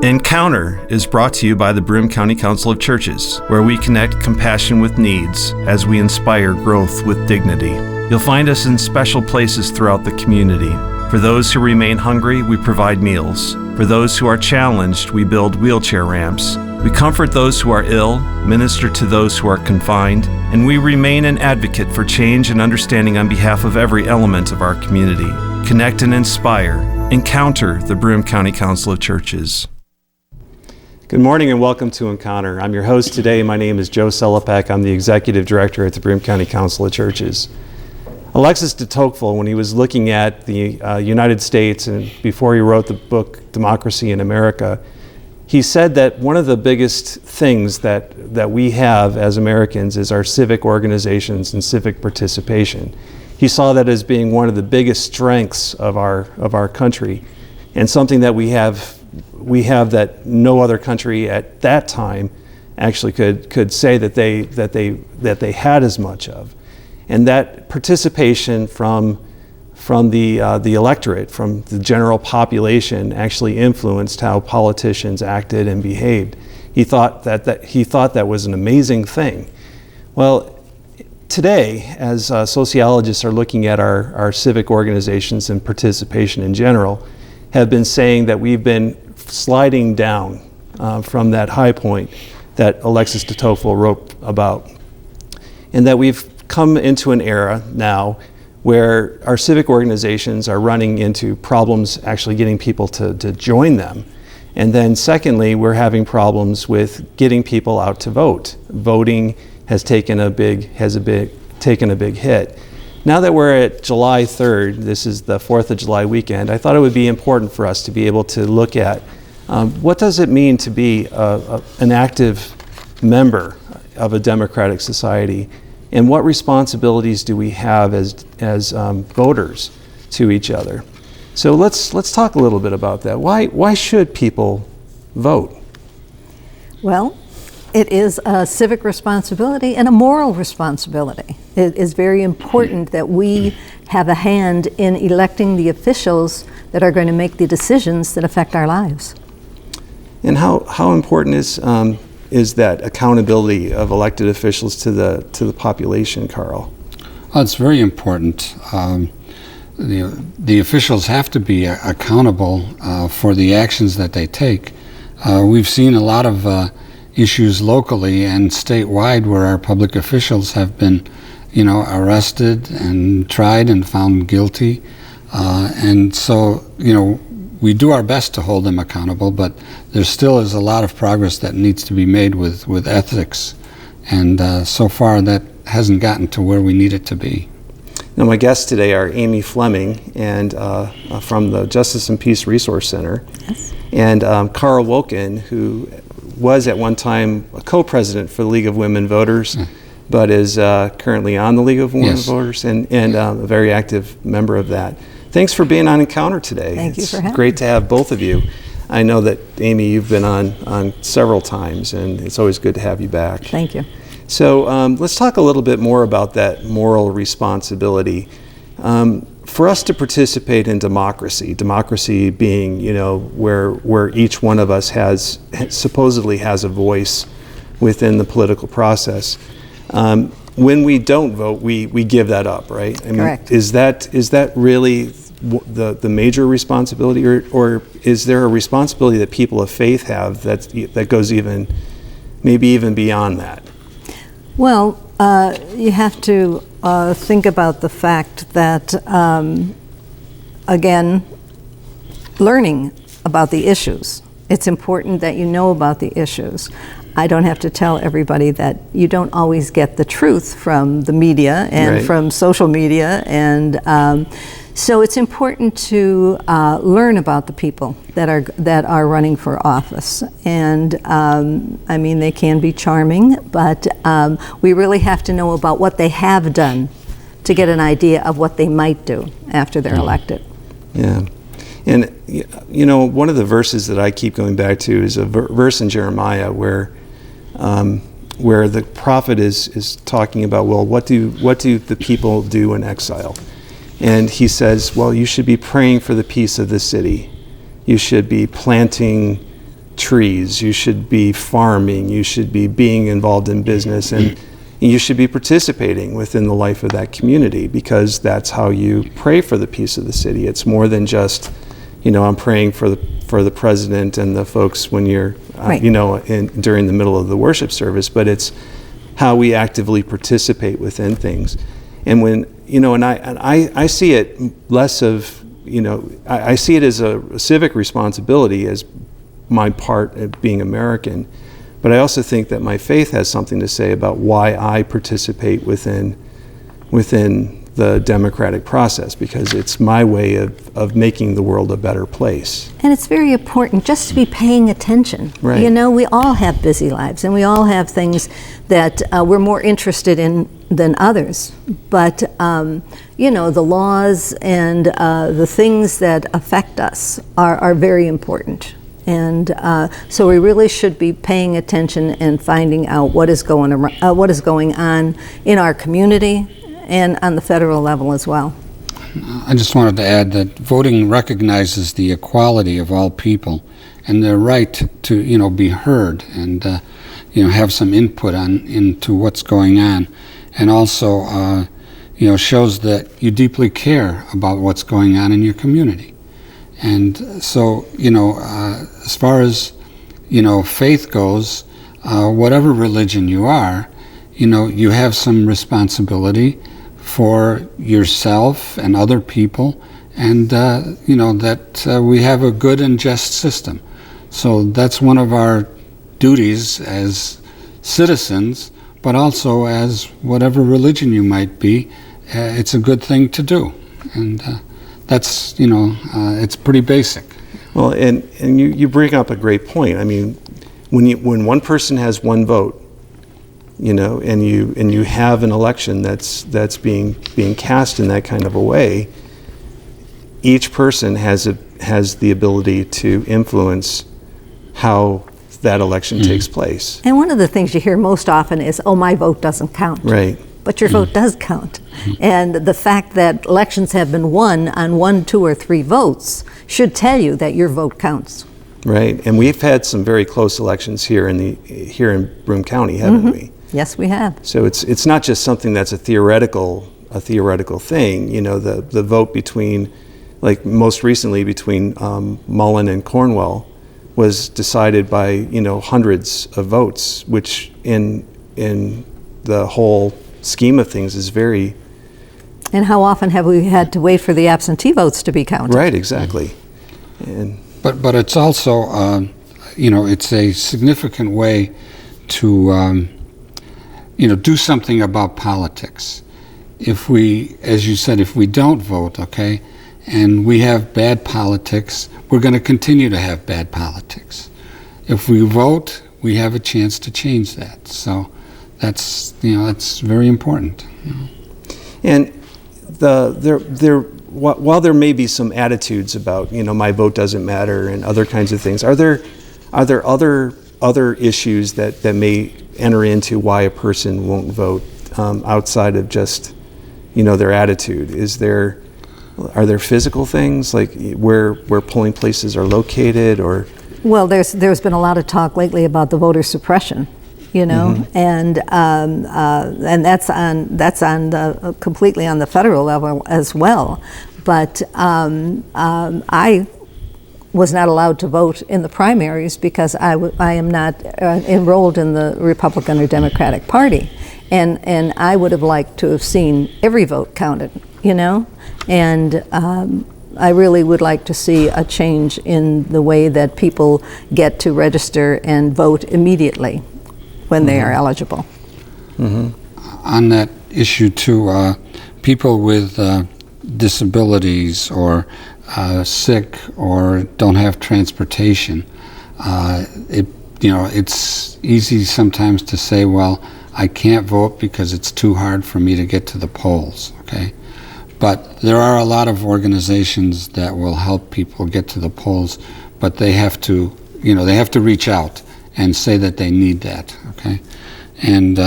Encounter is brought to you by the Broome County Council of Churches, where we connect compassion with needs as we inspire growth with dignity. You'll find us in special places throughout the community. For those who remain hungry, we provide meals. For those who are challenged, we build wheelchair ramps. We comfort those who are ill, minister to those who are confined, and we remain an advocate for change and understanding on behalf of every element of our community. Connect and inspire. Encounter the Broome County Council of Churches. Good morning and welcome to Encounter. I'm your host today. My name is Joe Sellepack. I'm the Executive Director at the Broome County Council of Churches. Alexis de Tocqueville, when he was looking at the United States and before he wrote the book Democracy in America, he said that one of the biggest things that we have as Americans is our civic organizations and civic participation. He saw that as being one of the biggest strengths of our country, and something that we have that no other country at that time actually could say that they had as much of. And that participation from the electorate, from the general population, actually influenced how politicians acted and behaved. He thought that was an amazing thing. Well, today, as sociologists are looking at our civic organizations and participation in general, have been saying that we've been sliding down from that high point that Alexis de Tocqueville wrote about, and that we've come into an era now where our civic organizations are running into problems actually getting people to join them. And then secondly, we're having problems with getting people out to vote. Voting has taken a big hit. Now that we're at July 3rd, this is the 4th of July weekend, I thought it would be important for us to be able to look at what does it mean to be an active member of a democratic society, and what responsibilities do we have as voters to each other. So let's talk a little bit about that. Why should people vote? Well, it is a civic responsibility and a moral responsibility. It is very important that we have a hand in electing the officials that are going to make the decisions that affect our lives. And how important is that accountability of elected officials to the population, Karl? Well, it's very important. The officials have to be accountable for the actions that they take. We've seen a lot of issues locally and statewide where our public officials have been, arrested and tried and found guilty. And so, we do our best to hold them accountable, but there still is a lot of progress that needs to be made with ethics. And so far that hasn't gotten to where we need it to be. Now, my guests today are Amy Fleming and from the Justice and Peace Resource Center, yes, and Karl Wokan, who was at one time a co-president for the League of Women Voters, but is currently on the League of Women Voters and a very active member of that. Thanks for being on Encounter today. Thank you for having me. It's great to have both of you. I know that, Amy, you've been on several times, and it's always good to have you back. Thank you. So let's talk a little bit more about that moral responsibility. For us to participate in democracy being, where each one of us supposedly has a voice within the political process. When we don't vote, we give that up, right? I mean, correct. Is that really the major responsibility, or is there a responsibility that people of faith have that goes maybe even beyond that? Well, you have to think about the fact that, again, learning about the issues. It's important that you know about the issues. I don't have to tell everybody that you don't always get the truth from the media and right, from social media, and so it's important to learn about the people that are running for office. And I mean, they can be charming, but we really have to know about what they have done to get an idea of what they might do after they're elected. Yeah. And one of the verses that I keep going back to is a verse in Jeremiah where the prophet is talking about, well, what do the people do in exile? And he says, well, you should be praying for the peace of the city. You should be planting trees, you should be farming, you should be being involved in business, and you should be participating within the life of that community, because that's how you pray for the peace of the city. It's more than just, I'm praying for the president and the folks when you're, Right. during the middle of the worship service, but it's how we actively participate within things. And when, and I see it less of, I see it as a civic responsibility, as my part of being American. But I also think that my faith has something to say about why I participate within the democratic process, because it's my way of making the world a better place. And it's very important just to be paying attention. Right. We all have busy lives, and we all have things that we're more interested in than others. But, the laws and the things that affect us are very important. And so we really should be paying attention and finding out what is going on in our community and on the federal level as well. I just wanted to add that voting recognizes the equality of all people and their right to, be heard and, have some input into what's going on, and also, shows that you deeply care about what's going on in your community. And so, as far as, faith goes, whatever religion you are, you have some responsibility for yourself and other people, and, that we have a good and just system. So that's one of our duties as citizens, but also as whatever religion you might be, it's a good thing to do. And that's, it's pretty basic. Well, and you bring up a great point. I mean, when one person has one vote, and you have an election that's being cast in that kind of a way, each person has the ability to influence how that election takes place. And one of the things you hear most often is, "Oh, my vote doesn't count." Right. But your vote does count. And the fact that elections have been won on 1, 2, or 3 votes should tell you that your vote counts. Right. And we've had some very close elections here in Broome County, haven't we? Yes, we have. So it's not just something that's a theoretical thing. The vote between, like most recently between Mullen and Cornwell, was decided by hundreds of votes, which in the whole scheme of things is very. And how often have we had to wait for the absentee votes to be counted? Right, exactly. And but it's also it's a significant way to do something about politics. If we, as you said, if we don't vote, okay, and we have bad politics, we're going to continue to have bad politics. If we vote, we have a chance to change that. So that's very important. And while there may be some attitudes about my vote doesn't matter and other kinds of things, are there other issues that may enter into why a person won't vote outside of just their attitude? Are there physical things like where polling places are located, or? Well, there's been a lot of talk lately about the voter suppression, and that's on completely on the federal level as well. But I was not allowed to vote in the primaries because I am not enrolled in the Republican or Democratic Party, and I would have liked to have seen every vote counted, and I really would like to see a change in the way that people get to register and vote immediately when they are eligible. On that issue too, people with disabilities or sick or don't have transportation, it's easy sometimes to say, well, I can't vote because it's too hard for me to get to the polls, okay? But there are a lot of organizations that will help people get to the polls, but they have to, reach out and say that they need that, okay? And,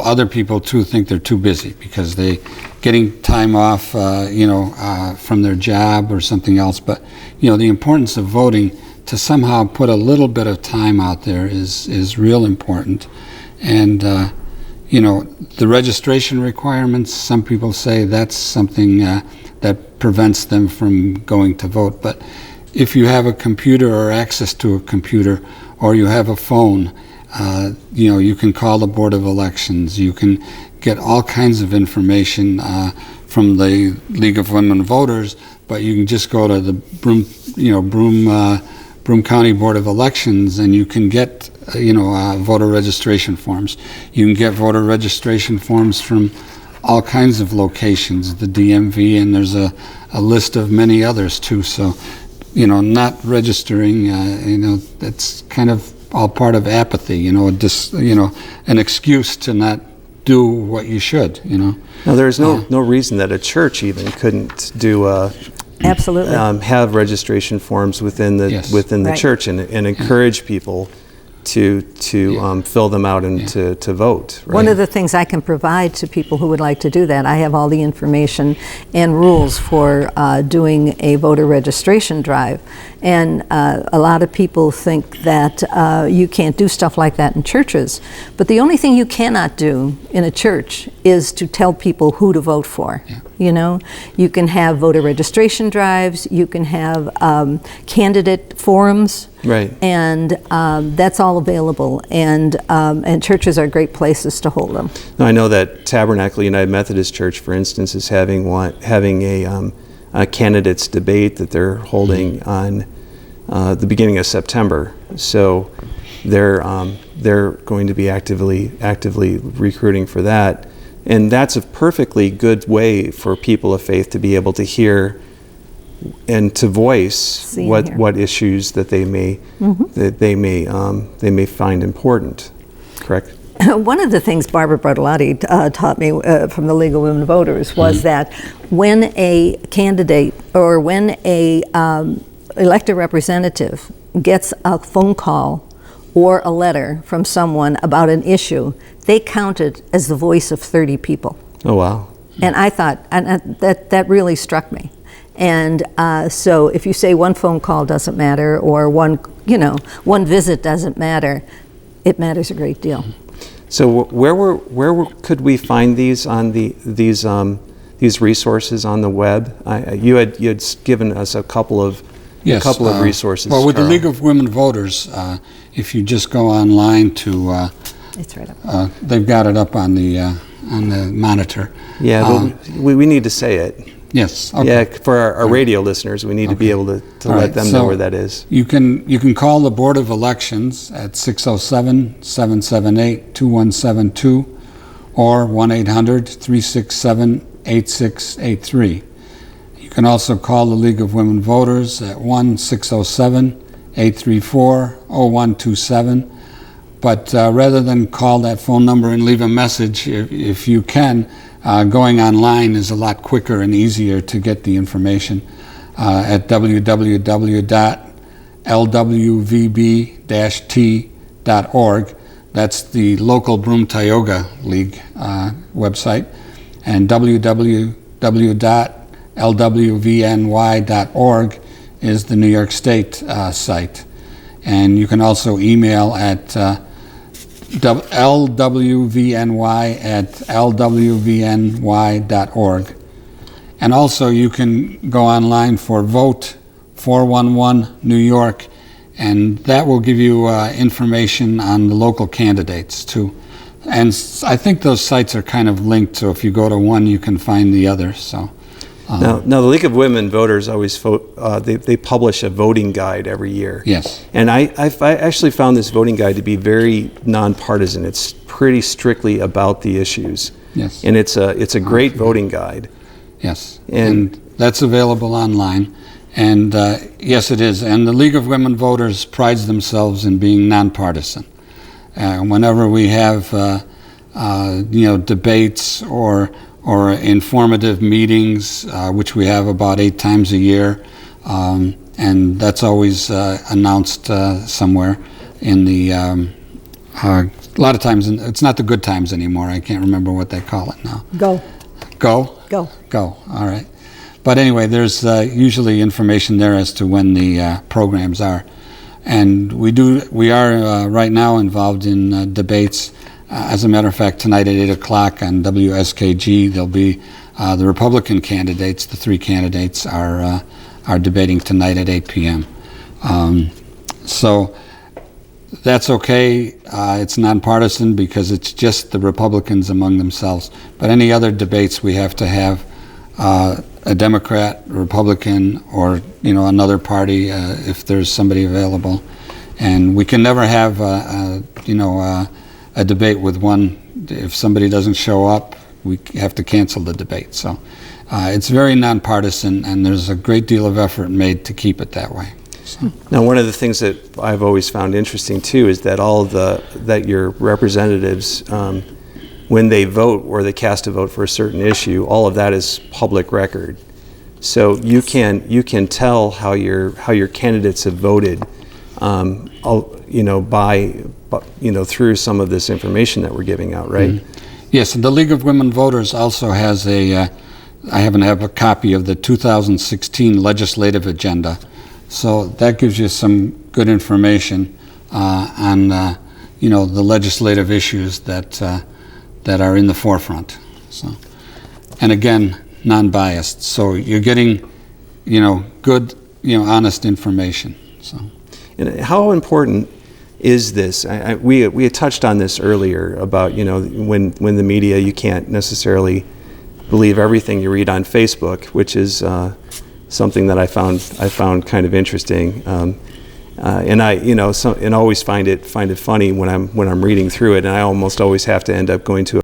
other people too think they're too busy because they getting time off, from their job or something else. But, the importance of voting to somehow put a little bit of time out there is real important. And the registration requirements, some people say that's something that prevents them from going to vote. But if you have a computer or access to a computer, or you have a phone, you can call the Board of Elections. You can get all kinds of information from the League of Women Voters, but you can just go to the Broome County Board of Elections, and you can get voter registration forms. You can get voter registration forms from all kinds of locations, the DMV, and there's a list of many others too. So, not registering, that's kind of all part of apathy. An excuse to not do what you should. Now, there's no reason that a church even couldn't do absolutely have registration forms within the Right. church and encourage people to fill them out and to vote. Right? One of the things I can provide to people who would like to do that, I have all the information and rules for doing a voter registration drive. And a lot of people think that you can't do stuff like that in churches. But the only thing you cannot do in a church is to tell people who to vote for. Yeah. You can have voter registration drives, you can have candidate forums. Right. And that's all available, and churches are great places to hold them. Now, I know that Tabernacle United Methodist Church, for instance, is having a candidates debate that they're holding on the beginning of September. So they're going to be actively recruiting for that, and that's a perfectly good way for people of faith to be able to hear and to voice what issues that they may find important. Correct. One of the things Barbara Bartolotti taught me from the League of Women Voters was that when a candidate or when a elected representative gets a phone call or a letter from someone about an issue, they count it as the voice of 30 people. Oh, wow. And I thought, that really struck me. And so if you say one phone call doesn't matter, or one visit doesn't matter, it matters a great deal. So where could we find these on these resources on the web? You had given us a couple of resources. Well, with Karl. the League of Women Voters, if you just go online to, It's right up. they've got it up on the monitor. Yeah, but we need to say it. Yes. Okay. Yeah, for our radio listeners, we need to be able to let them know where that is. You can call the Board of Elections at 607-778-2172 or 1-800-367-8683. You can also call the League of Women Voters at 1-607-834-0127. But rather than call that phone number and leave a message, if you can, going online is a lot quicker and easier to get the information at www.lwvb-t.org. That's the local Broome Tioga League website, and www.lwvny.org is the New York State site. And you can also email at lwvny@lwvny.org. And also you can go online for Vote 411 New York, and that will give you information on the local candidates too. And I think those sites are kind of linked, so if you go to one, you can find the other. So. Now, the League of Women Voters always they publish a voting guide every year. Yes. And I actually found this voting guide to be very nonpartisan. It's pretty strictly about the issues. Yes. And it's a great voting guide. Yes. And that's available online. And yes, it is. And the League of Women Voters prides themselves in being nonpartisan. Whenever we have debates or informative meetings, which we have about 8 times a year, and that's always announced somewhere in the, a lot of times, it's not the good times anymore, I can't remember what they call it now. Go. Go? Go. Go, all right. But anyway, there's usually information there as to when the programs are. And we are right now involved in debates. As a matter of fact, tonight at 8 o'clock on WSKG, there'll be the Republican candidates. The three candidates are debating tonight at 8 p.m. So that's okay. It's nonpartisan because it's just the Republicans among themselves. But any other debates, we have to have a Democrat, Republican, or another party if there's somebody available. And we can never have a debate with one. If somebody doesn't show up, we have to cancel the debate. So it's very nonpartisan, and there's a great deal of effort made to keep it that way. So. Now, one of the things that I've always found interesting too is that that your representatives, when they vote or they cast a vote for a certain issue, all of that is public record. So you can tell how your candidates have voted, through some of this information that we're giving out, right? Mm-hmm. Yes, and the League of Women Voters also has I happen to have a copy of the 2016 legislative agenda. So that gives you some good information on the legislative issues that are in the forefront. So, and again, non-biased. So you're getting good honest information. So, and how important is this? We had touched on this earlier about when the media, you can't necessarily believe everything you read on Facebook, which is something that I found kind of interesting, and I always find it funny when I'm reading through it, and I almost always have to end up going to